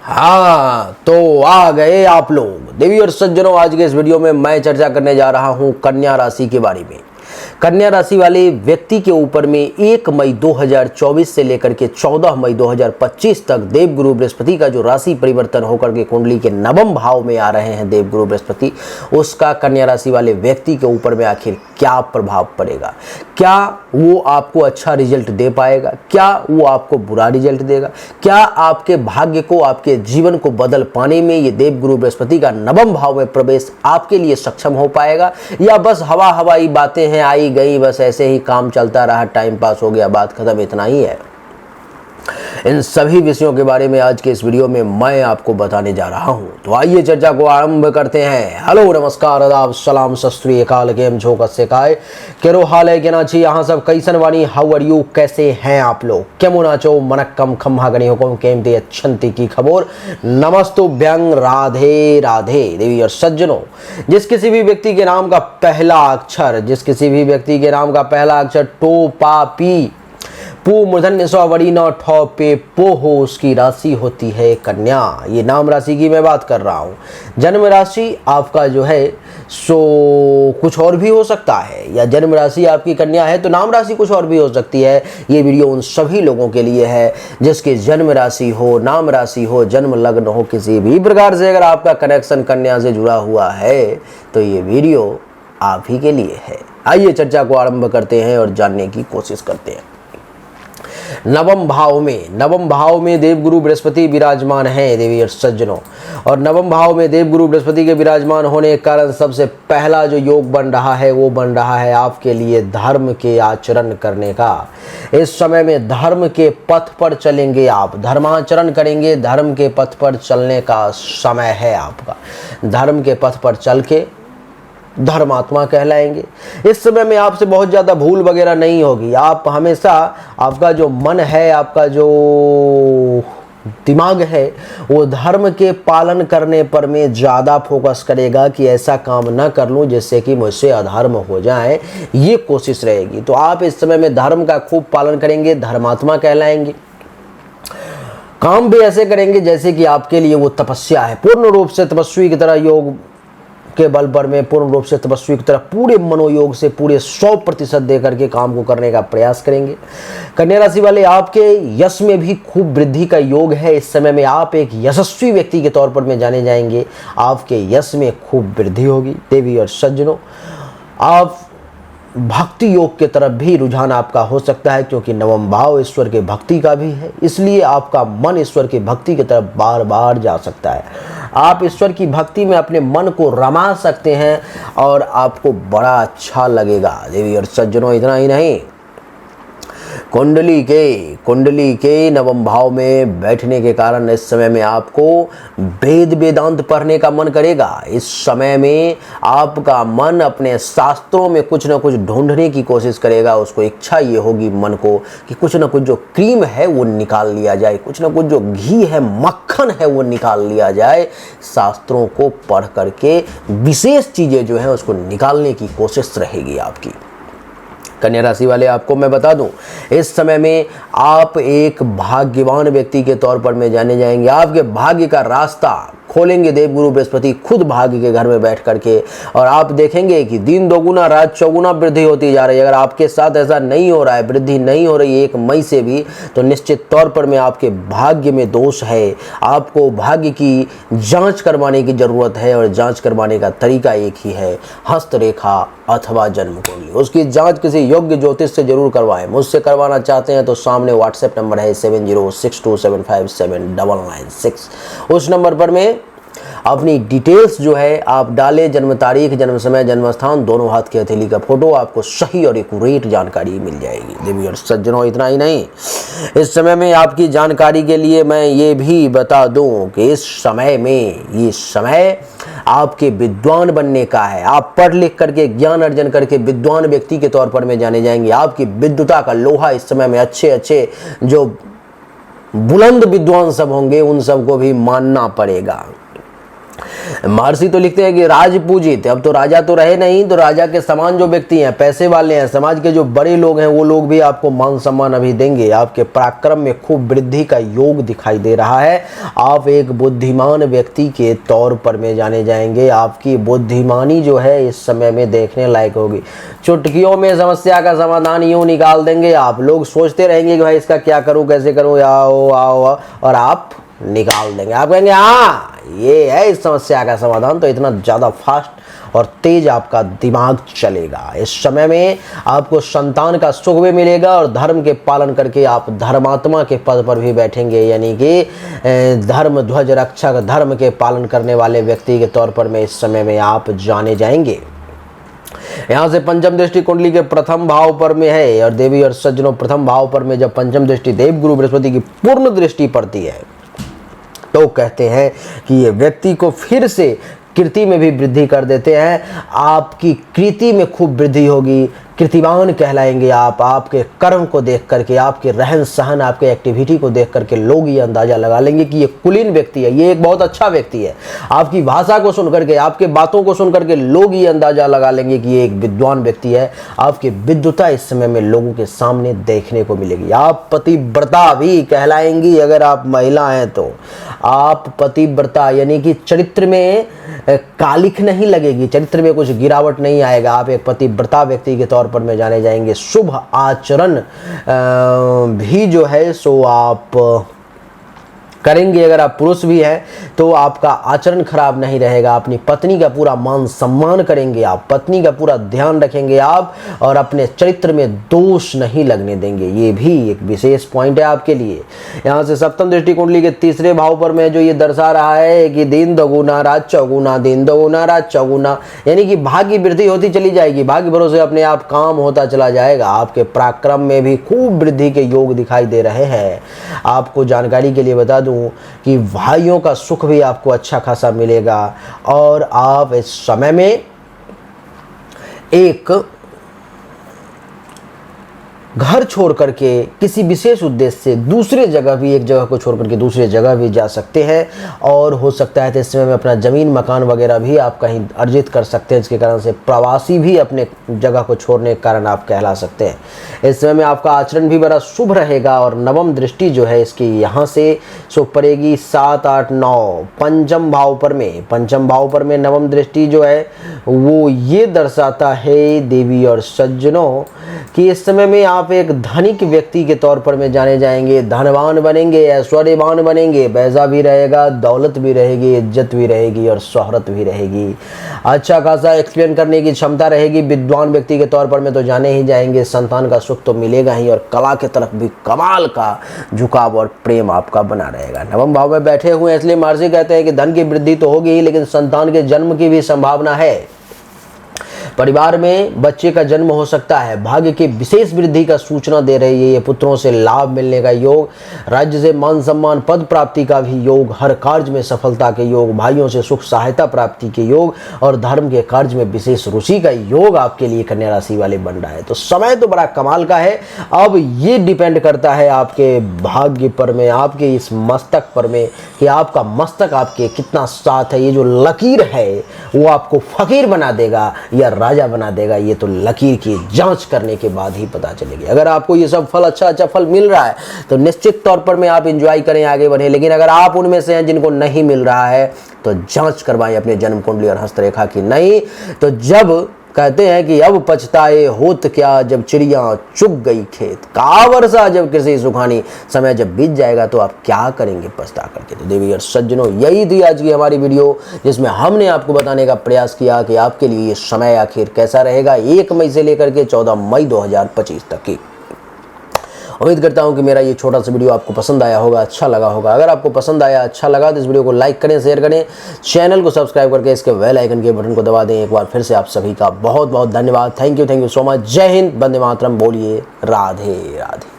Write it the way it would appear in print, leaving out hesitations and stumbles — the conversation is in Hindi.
हाँ तो आ गए आप लोग। देवी और सज्जनों, आज के इस वीडियो में मैं चर्चा करने जा रहा हूं कन्या राशि के बारे में। कन्या राशि वाले व्यक्ति के ऊपर में 1 मई 2024 से लेकर के 14 मई 2025 तक देवगुरु बृहस्पति का जो राशि परिवर्तन होकर के कुंडली के नवम भाव में आ रहे हैं देवगुरु बृहस्पति, उसका कन्या राशि वाले व्यक्ति के ऊपर में आखिर क्या प्रभाव पड़ेगा। क्या वो आपको अच्छा रिजल्ट दे पाएगा, क्या वो आपको बुरा रिजल्ट देगा, क्या आपके भाग्य को, आपके जीवन को बदल पाने में ये देवगुरु बृहस्पति का नवम भाव में प्रवेश आपके लिए सक्षम हो पाएगा, या बस हवाई बातें हैं, आई गई, बस ऐसे ही काम चलता रहा, टाइम पास हो गया, बात खत्म, इतना ही है। इन सभी विषयों के बारे में आज के इस वीडियो में मैं आपको बताने जा रहा हूं। तो आइए चर्चा को आरंभ करते हैं। हेलो, नमस्कार, आदाब, सलाम, सत श्री अकाल, केम छो, कस्से काय, केरो हाल है, केना छी, यहाँ सब कैसन वानी, हाउ आर यू, कैसे हैं आप लोग, केमो नाचो, मनक्कम खम्हा गणी हुकुम केमते अच्छंती की खबर, नमस्तुभ्यं, राधे राधे। देवी और सज्जनों, जिस किसी भी व्यक्ति के नाम का पहला अक्षर टो पा पी पू मूर्धन्य स्ववरी न ठौ पे पो हो, उसकी राशि होती है कन्या। ये नाम राशि की मैं बात कर रहा हूँ। जन्म राशि आपका जो है सो कुछ और भी हो सकता है, या जन्म राशि आपकी कन्या है तो नाम राशि कुछ और भी हो सकती है। ये वीडियो उन सभी लोगों के लिए है जिसके जन्म राशि हो, नाम राशि हो, जन्म लग्न हो, किसी भी प्रकार से अगर आपका कनेक्शन कन्या से जुड़ा हुआ है तो ये वीडियो आप ही के लिए है। आइए चर्चा को आरंभ करते हैं और जानने की कोशिश करते हैं। नवम भाव में देवगुरु बृहस्पति विराजमान है देवी और सज्जनों, और नवम भाव में देवगुरु बृहस्पति के विराजमान होने के कारण सबसे पहला जो योग बन रहा है वो बन रहा है आपके लिए धर्म के आचरण करने का। इस समय में धर्म के पथ पर चलेंगे आप, धर्माचरण करेंगे, धर्म के पथ पर चलने का समय है आपका। धर्म के पथ पर चल के धर्मात्मा कहलाएंगे। इस समय में आपसे बहुत ज़्यादा भूल वगैरह नहीं होगी। आप हमेशा, आपका जो मन है, आपका जो दिमाग है, वो धर्म के पालन करने पर में ज़्यादा फोकस करेगा कि ऐसा काम ना कर लूँ जिससे कि मुझसे अधर्म हो जाए, ये कोशिश रहेगी। तो आप इस समय में धर्म का खूब पालन करेंगे, धर्मात्मा कहलाएंगे। काम भी ऐसे करेंगे जैसे कि आपके लिए वो तपस्या है, पूर्ण रूप से तपस्वी की तरह, योग के बल पर में पूर्ण रूप से तपस्वी की तरह पूरे मनोयोग से पूरे 100% देकर के काम को करने का प्रयास करेंगे। कन्या राशि वाले, आपके यश में भी खूब वृद्धि का योग है। इस समय में आप एक यशस्वी व्यक्ति के तौर पर में जाने जाएंगे। आपके यश में खूब वृद्धि होगी। देवी और सज्जनों, आप भक्ति योग के तरफ भी रुझान आपका हो सकता है, क्योंकि नवम भाव ईश्वर के भक्ति का भी है, इसलिए आपका मन ईश्वर की भक्ति की तरफ बार बार जा सकता है। आप ईश्वर की भक्ति में अपने मन को रमा सकते हैं और आपको बड़ा अच्छा लगेगा। देवी और सज्जनों, इतना ही नहीं, कुंडली के नवम भाव में बैठने के कारण इस समय में आपको वेदांत पढ़ने का मन करेगा। इस समय में आपका मन अपने शास्त्रों में कुछ ना कुछ ढूंढने की कोशिश करेगा। उसको इच्छा ये होगी मन को कि कुछ ना कुछ जो क्रीम है वो निकाल लिया जाए, कुछ ना कुछ जो घी है, मक्खन है, वो निकाल लिया जाए। शास्त्रों को पढ़ करके विशेष चीज़ें जो हैं उसको निकालने की कोशिश रहेगी आपकी। कन्या राशि वाले, आपको मैं बता दूं, इस समय में आप एक भाग्यवान व्यक्ति के तौर पर में जाने जाएंगे। आपके भाग्य का रास्ता खोलेंगे देवगुरु बृहस्पति खुद भाग्य के घर में बैठ करके, और आप देखेंगे कि दिन दोगुना रात चौगुना वृद्धि होती जा रही है। अगर आपके साथ ऐसा नहीं हो रहा है, वृद्धि नहीं हो रही 1 मई से भी, तो निश्चित तौर पर में आपके भाग्य में दोष है। आपको भाग्य की जांच करवाने की जरूरत है, और जांच करवाने का तरीका एक ही है, हस्तरेखा अथवा जन्म कुंडली। उसकी जांच किसी योग्य ज्योतिष से जरूर करवाएं। मुझसे करवाना चाहते हैं तो सामने व्हाट्सएप नंबर है 7062757996। उस नंबर पर में अपनी डिटेल्स जो है आप डालें, जन्म तारीख, जन्म समय, जन्म स्थान, दोनों हाथ की हथेली का फोटो, आपको सही और एक्यूरेट जानकारी मिल जाएगी। देवी और सज्जनों, इतना ही नहीं, इस समय में आपकी जानकारी के लिए मैं ये भी बता दूं कि इस समय में, ये समय आपके विद्वान बनने का है। आप पढ़ लिख करके, ज्ञान अर्जन करके विद्वान व्यक्ति के तौर पर में जाने जाएंगे। आपकी विद्वता का लोहा इस समय में अच्छे जो बुलंद विद्वान सब होंगे उन सबको भी मानना पड़ेगा। महर्षि तो लिखते हैं कि राज पूजित, अब तो राजा तो रहे नहीं, तो राजा के समान जो व्यक्ति हैं, पैसे वाले हैं, समाज के जो बड़े लोग हैं, वो लोग भी आपको मान सम्मान अभी देंगे। आपके पराक्रम में खूब वृद्धि का योग दिखाई दे रहा है। आप एक बुद्धिमान व्यक्ति के तौर पर में जाने जाएंगे। आपकी बुद्धिमानी जो है इस समय में देखने लायक होगी। चुटकियों में समस्या का समाधान यूं निकाल देंगे आप। लोग सोचते रहेंगे कि भाई इसका क्या करूं, कैसे करूं, आओ आओ, और आप निकाल देंगे। आप कहेंगे हाँ ये है इस समस्या का समाधान। तो इतना ज़्यादा फास्ट और तेज आपका दिमाग चलेगा। इस समय में आपको संतान का सुख भी मिलेगा और धर्म के पालन करके आप धर्मात्मा के पद पर भी बैठेंगे, यानी कि धर्म ध्वज रक्षक, धर्म के पालन करने वाले व्यक्ति के तौर पर में इस समय में आप जाने जाएंगे। यहाँ से पंचम दृष्टि कुंडली के प्रथम भाव पर में है, और देवी और सज्जनों प्रथम भाव पर में जब पंचम दृष्टि देव गुरु बृहस्पति की पूर्ण दृष्टि पड़ती है तो कहते हैं कि ये व्यक्ति को फिर से कीर्ति में भी वृद्धि कर देते हैं। आपकी कृति में खूब वृद्धि होगी, कीर्तिवान कहलाएंगे आप। आपके कर्म को देख करके, आपके रहन सहन, आपके एक्टिविटी को देख करके लोग ये अंदाजा लगा लेंगे कि ये कुलीन व्यक्ति है, ये एक बहुत अच्छा व्यक्ति है। आपकी भाषा को सुन करके, आपके बातों को सुन करके लोग ये अंदाजा लगा लेंगे कि ये एक विद्वान व्यक्ति है। आपकी विद्वता इस समय में लोगों के सामने देखने को मिलेगी। आप पतिव्रता भी कहलाएंगी अगर आप महिला हैं तो। आप पतिव्रता यानी कि चरित्र में कालिख नहीं लगेगी, चरित्र में कुछ गिरावट नहीं आएगा। आप एक पतिव्रता व्यक्ति के तौर पर में जाने जाएंगे। शुभ आचरण भी जो है सो आप करेंगे। अगर आप पुरुष भी हैं तो आपका आचरण खराब नहीं रहेगा। अपनी पत्नी का पूरा मान सम्मान करेंगे आप, पत्नी का पूरा ध्यान रखेंगे आप, और अपने चरित्र में दोष नहीं लगने देंगे। ये भी एक विशेष पॉइंट है आपके लिए। यहाँ से सप्तम दृष्टि कुंडली के तीसरे भाव पर में जो ये दर्शा रहा है कि दिन दोगुना रात चौगुना, दिन दोगुना रात चौगुना, यानी कि भाग्य की वृद्धि होती चली जाएगी। भाग्य भरोसे अपने आप काम होता चला जाएगा। आपके पराक्रम में भी खूब वृद्धि के योग दिखाई दे रहे हैं। आपको जानकारी के लिए बता दूं कि भाइयों का सुख भी आपको अच्छा खासा मिलेगा, और आप इस समय में एक घर छोड़ करके किसी विशेष उद्देश्य से दूसरे जगह भी, एक जगह को छोड़ करके दूसरे जगह भी जा सकते हैं। और हो सकता है तो इस समय में अपना ज़मीन मकान वगैरह भी आप कहीं अर्जित कर सकते हैं, जिसके कारण से प्रवासी भी अपने जगह को छोड़ने के कारण आप कहला सकते हैं। इस समय में आपका आचरण भी बड़ा शुभ रहेगा। और नवम दृष्टि जो है इसकी यहाँ से सो पड़ेगी 7, 8, 9 पंचम भाव पर में। पंचम भाव पर में नवम दृष्टि जो है वो ये दर्शाता है देवी और सज्जनों कि इस समय में आप एक धनिक व्यक्ति के तौर पर में जाने जाएंगे। धनवान बनेंगे, ऐश्वर्यवान बनेंगे, पैसा भी रहेगा, दौलत भी रहेगी, इज्जत भी रहेगी और शोहरत भी रहेगी। अच्छा खासा एक्सप्लेन करने की क्षमता रहेगी। विद्वान व्यक्ति के तौर पर में तो जाने ही जाएंगे। संतान का सुख तो मिलेगा ही, और कला के तरफ भी कमाल का झुकाव और प्रेम आपका बना रहेगा। नवम भाव में बैठे हुए इसलिए महर्षि कहते हैं कि धन की वृद्धि तो होगी ही, लेकिन संतान के जन्म की भी संभावना है। परिवार में बच्चे का जन्म हो सकता है। भाग्य की विशेष वृद्धि का सूचना दे रही है ये। पुत्रों से लाभ मिलने का योग, राज्य से मान सम्मान पद प्राप्ति का भी योग, हर कार्य में सफलता के योग, भाइयों से सुख सहायता प्राप्ति के योग, और धर्म के कार्य में विशेष रुचि का योग आपके लिए कन्या राशि वाले बन रहा है। तो समय तो बड़ा कमाल का है। अब ये डिपेंड करता है आपके भाग्य पर में, आपके इस मस्तक पर में, कि आपका मस्तक आपके कितना साथ है। ये जो लकीर है वो आपको फकीर बना देगा या राजा बना देगा, ये तो लकीर की जांच करने के बाद ही पता चलेगी। अगर आपको ये सब फल अच्छा फल मिल रहा है तो निश्चित तौर पर में आप एंजॉय करें, आगे बढ़ें। लेकिन अगर आप उनमें से हैं जिनको नहीं मिल रहा है तो जांच करवाएं अपने जन्म कुंडली और हस्तरेखा की। नहीं तो जब कहते हैं कि अब पछताए होत क्या, जब चिड़िया चुग गई खेत, का वर्षा जब कृषि सुखानी, समय जब बीत जाएगा तो आप क्या करेंगे पछता करके। तो देवी और सज्जनों, यही थी आज की हमारी वीडियो, जिसमें हमने आपको बताने का प्रयास किया कि आपके लिए ये समय आखिर कैसा रहेगा 1 मई से लेकर के 14 मई 2025 तक की। उम्मीद करता हूं कि मेरा ये छोटा सा वीडियो आपको पसंद आया होगा, अच्छा लगा होगा। अगर आपको पसंद आया, अच्छा लगा तो इस वीडियो को लाइक करें, शेयर करें, चैनल को सब्सक्राइब करके इसके बेल आइकन के बटन को दबा दें। एक बार फिर से आप सभी का बहुत बहुत धन्यवाद। Thank you so much. जय हिंद, वंदे मातरम। बोलिए राधे राधे।